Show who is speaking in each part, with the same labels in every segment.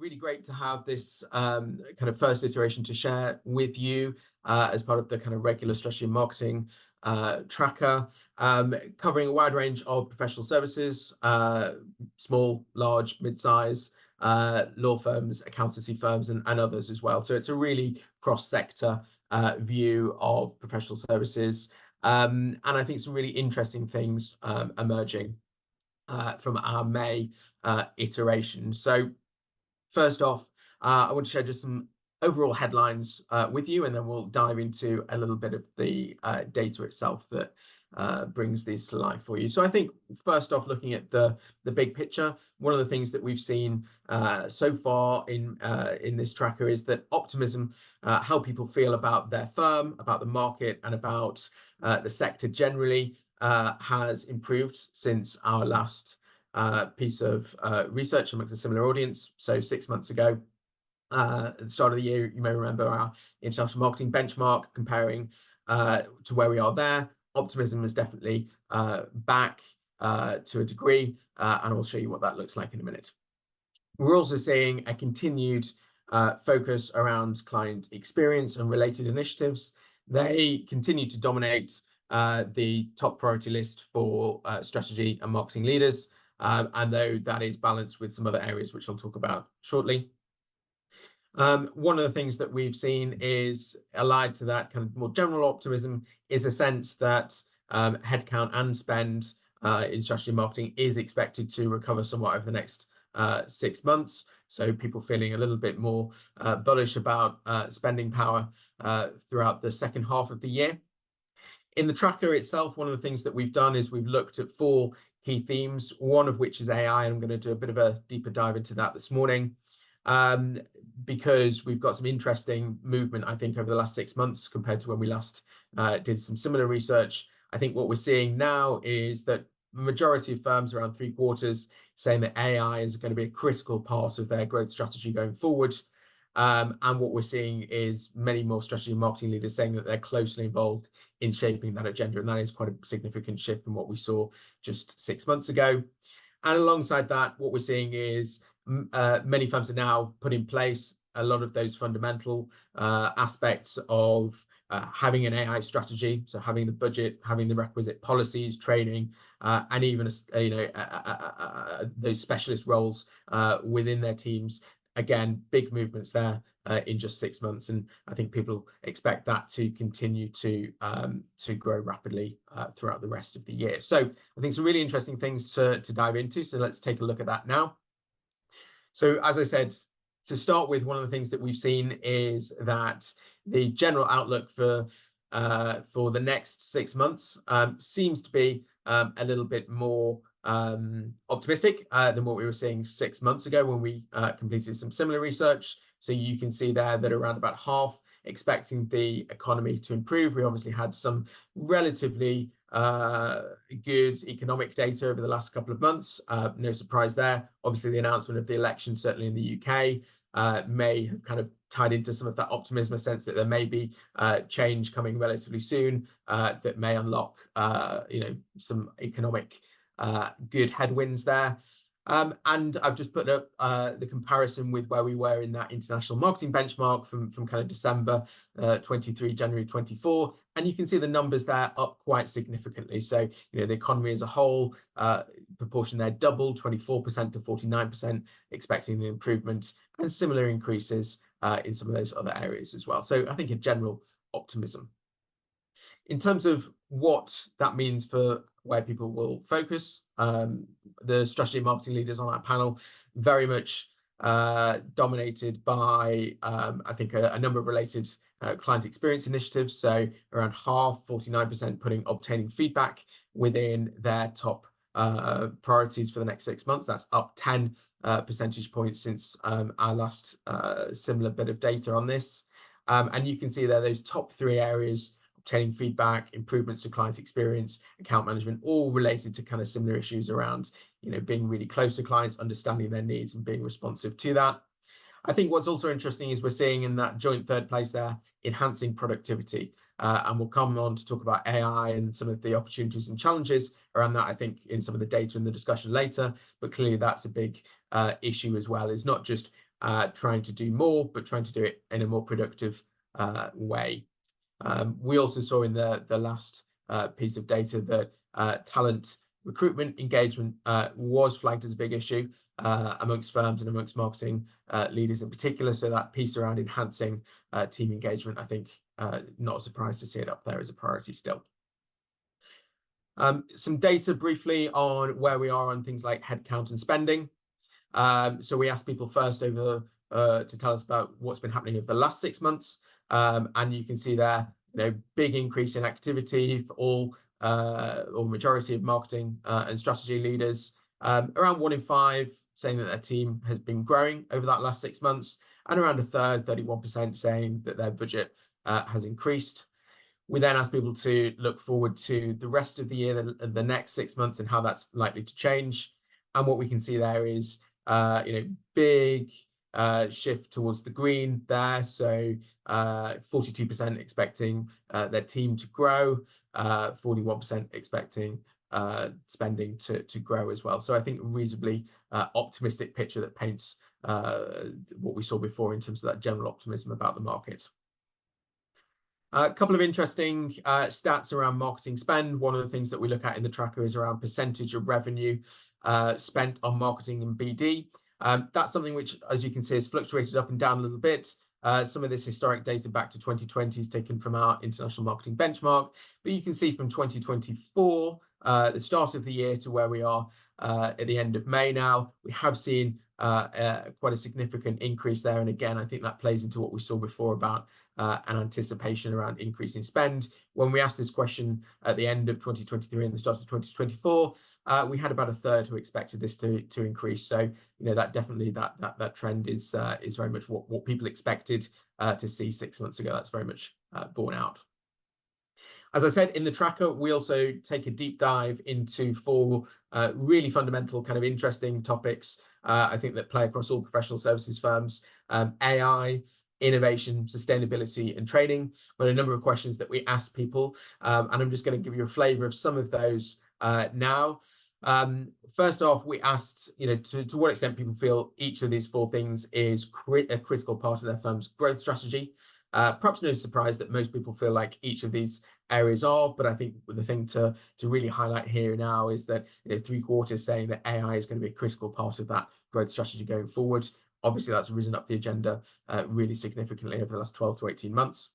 Speaker 1: really great to have this kind of first iteration to share with you as part of the kind of regular strategy and marketing tracker, covering a wide range of professional services, small, large, mid-size, law firms, accountancy firms, and others as well. So it's a really cross-sector view of professional services. And I think some really interesting things emerging from our May iteration. So first off, I want to share just some overall headlines with you, and then we'll dive into a little bit of the data itself that brings these to life for you. So I think first off, looking at the big picture, one of the things that we've seen so far in this tracker is that optimism, how people feel about their firm, about the market, and about the sector generally, has improved since our last piece of research amongst a similar audience. So 6 months ago, at the start of the year, you may remember our international marketing benchmark comparing to where we are there. Optimism is definitely back to a degree, and I'll show you what that looks like in a minute. We're also seeing a continued focus around client experience and related initiatives. They continue to dominate the top priority list for strategy and marketing leaders, and though that is balanced with some other areas which I'll talk about shortly. One of the things that we've seen is allied to that kind of more general optimism is a sense that headcount and spend in strategy and marketing is expected to recover somewhat over the next 6 months. So people feeling a little bit more bullish about spending power throughout the second half of the year. In the tracker itself, one of the things that we've done is we've looked at 4 key themes, one of which is AI. I'm going to do a bit of a deeper dive into that this morning, because we've got some interesting movement, I think, over the last 6 months compared to when we last did some similar research. I think what we're seeing now is that majority of firms, around 3/4, saying that AI is going to be a critical part of their growth strategy going forward. And what we're seeing is many more strategy and marketing leaders saying that they're closely involved in shaping that agenda. And that is quite a significant shift from what we saw just 6 months ago. And alongside that, what we're seeing is many firms are now put in place a lot of those fundamental aspects of having an AI strategy. So having the budget, having the requisite policies, training, and even those specialist roles within their teams. Again, big movements there in just 6 months, and I think people expect that to continue to grow rapidly throughout the rest of the year. So I think some really interesting things to dive into. So let's take a look at that now. So as I said, to start with, one of the things that we've seen is that the general outlook for the next 6 months seems to be a little bit more optimistic than what we were seeing 6 months ago when we completed some similar research. So you can see there that around about half expecting the economy to improve. We obviously had some relatively good economic data over the last couple of months. No surprise there. Obviously, the announcement of the election, certainly in the UK, may have kind of tied into some of that optimism, a sense that there may be change coming relatively soon that may unlock some economic good headwinds there. And I've just put up the comparison with where we were in that international marketing benchmark from kind of December 23, January 24. And you can see the numbers there up quite significantly. So, the economy as a whole, proportion there doubled, 24% to 49%, expecting the improvement, and similar increases in some of those other areas as well. So I think a general optimism. In terms of what that means for where people will focus, the strategy and marketing leaders on that panel very much dominated by, I think, a number of related client experience initiatives. So around half, 49%, putting obtaining feedback within their top priorities for the next 6 months. That's up 10 percentage points since our last similar bit of data on this. And you can see there those top 3 areas: obtaining feedback, improvements to client experience, account management, all related to kind of similar issues around, being really close to clients, understanding their needs, and being responsive to that. I think what's also interesting is we're seeing in that joint third place there, enhancing productivity. And we'll come on to talk about AI and some of the opportunities and challenges around that, I think, in some of the data in the discussion later. But clearly, that's a big issue as well. It's not just trying to do more, but trying to do it in a more productive way. We also saw in the last piece of data that talent recruitment engagement was flagged as a big issue amongst firms and amongst marketing leaders in particular. So that piece around enhancing team engagement, I think, not a surprise to see it up there as a priority still. Some data briefly on where we are on things like headcount and spending. So we asked people first over to tell us about what's been happening over the last 6 months. And you can see there, big increase in activity for all or majority of marketing and strategy leaders. Around 1 in 5 saying that their team has been growing over that last 6 months, and around a third, 31%, saying that their budget has increased. We then asked people to look forward to the rest of the year, the next 6 months, and how that's likely to change. And what we can see there is, big shift towards the green there. So 42% expecting their team to grow, 41% expecting spending to grow as well. So I think a reasonably optimistic picture that paints what we saw before in terms of that general optimism about the market. A couple of interesting stats around marketing spend. One of the things that we look at in the tracker is around percentage of revenue spent on marketing and BD. That's something which, as you can see, has fluctuated up and down a little bit. Some of this historic data back to 2020 is taken from our international marketing benchmark, but you can see from 2024, the start of the year, to where we are at the end of May now, we have seen quite a significant increase there. And again, I think that plays into what we saw before about an anticipation around increasing spend. When we asked this question at the end of 2023 and the start of 2024, we had about a third who expected this to increase. So that definitely that trend is very much what people expected to see 6 months ago. That's very much borne out. As I said, in the tracker, we also take a deep dive into 4 really fundamental, kind of interesting topics, I think, that play across all professional services firms: AI, innovation, sustainability, and training. But a number of questions that we ask people, and I'm just going to give you a flavor of some of those now. First off, we asked, to what extent people feel each of these 4 things is a critical part of their firm's growth strategy. Perhaps no surprise that most people feel like each of these areas are, but I think the thing to really highlight here now is that 3/4 saying that AI is going to be a critical part of that growth strategy going forward. Obviously, that's risen up the agenda really significantly over the last 12 to 18 months.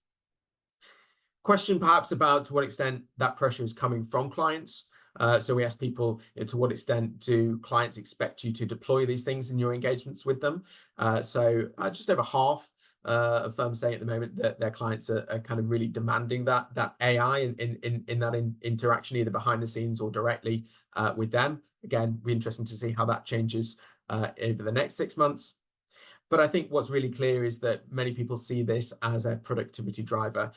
Speaker 1: Question perhaps about to what extent that pressure is coming from clients. So we asked people, to what extent do clients expect you to deploy these things in your engagements with them? So just over half of firms saying at the moment that their clients are kind of really demanding that AI in that interaction, either behind the scenes or directly with them. Again, be interesting to see how that changes over the next 6 months. But I think what's really clear is that many people see this as a productivity driver.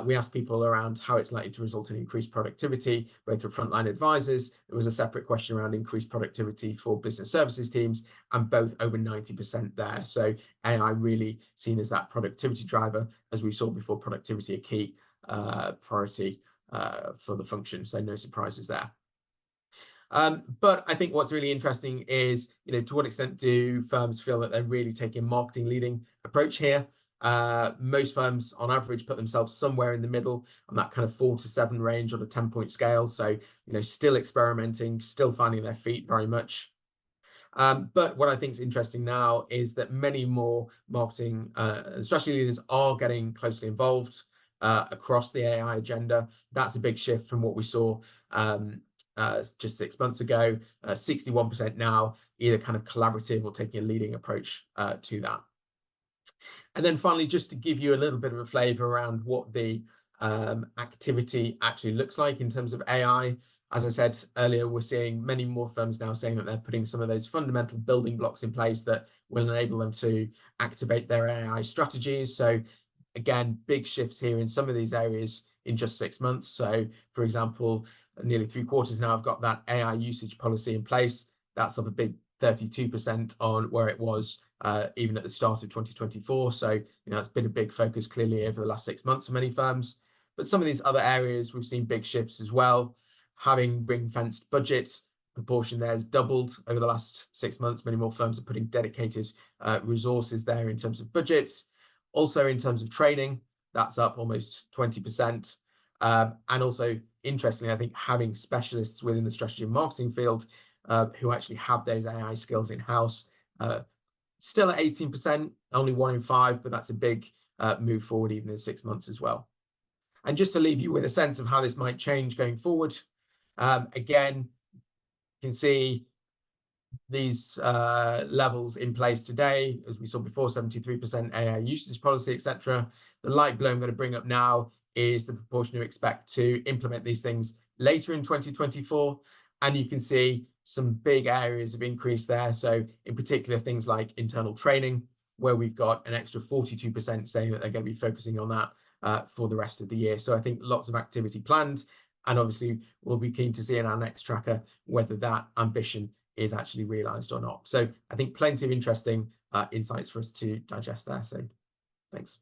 Speaker 1: We asked people around how it's likely to result in increased productivity, both for frontline advisors. There was a separate question around increased productivity for business services teams, and both over 90% there. So AI really seen as that productivity driver, as we saw before, productivity a key priority for the function. So no surprises there. But I think what's really interesting is, to what extent do firms feel that they're really taking a marketing leading approach here? Most firms on average put themselves somewhere in the middle on that kind of 4 to 7 range on a 10-point scale. So, still experimenting, still finding their feet very much. But what I think is interesting now is that many more marketing and strategy leaders are getting closely involved across the AI agenda. That's a big shift from what we saw just 6 months ago. 61% now either kind of collaborative or taking a leading approach to that. And then finally, just to give you a little bit of a flavor around what the activity actually looks like in terms of AI. As I said earlier, we're seeing many more firms now saying that they're putting some of those fundamental building blocks in place that will enable them to activate their AI strategies. So again, big shifts here in some of these areas in just 6 months. So for example, nearly 3/4 now have got that AI usage policy in place. That's up a big 32% on where it was even at the start of 2024. So it's been a big focus clearly over the last 6 months for many firms. But some of these other areas, we've seen big shifts as well. Having ring-fenced budgets, proportion there has doubled over the last 6 months. Many more firms are putting dedicated resources there in terms of budgets. Also in terms of training, that's up almost 20%. And also, interestingly, I think having specialists within the strategy and marketing field who actually have those AI skills in-house, still at 18%, only 1 in 5, but that's a big move forward even in 6 months as well. And just to leave you with a sense of how this might change going forward, again, you can see these levels in place today, as we saw before, 73% AI usage policy, etc. The light blue I'm going to bring up now is the proportion you expect to implement these things later in 2024. And you can see some big areas of increase there. So in particular, things like internal training, where we've got an extra 42% saying that they're going to be focusing on that for the rest of the year. So I think lots of activity planned. And obviously, we'll be keen to see in our next tracker whether that ambition is actually realized or not. So I think plenty of interesting insights for us to digest there. So thanks.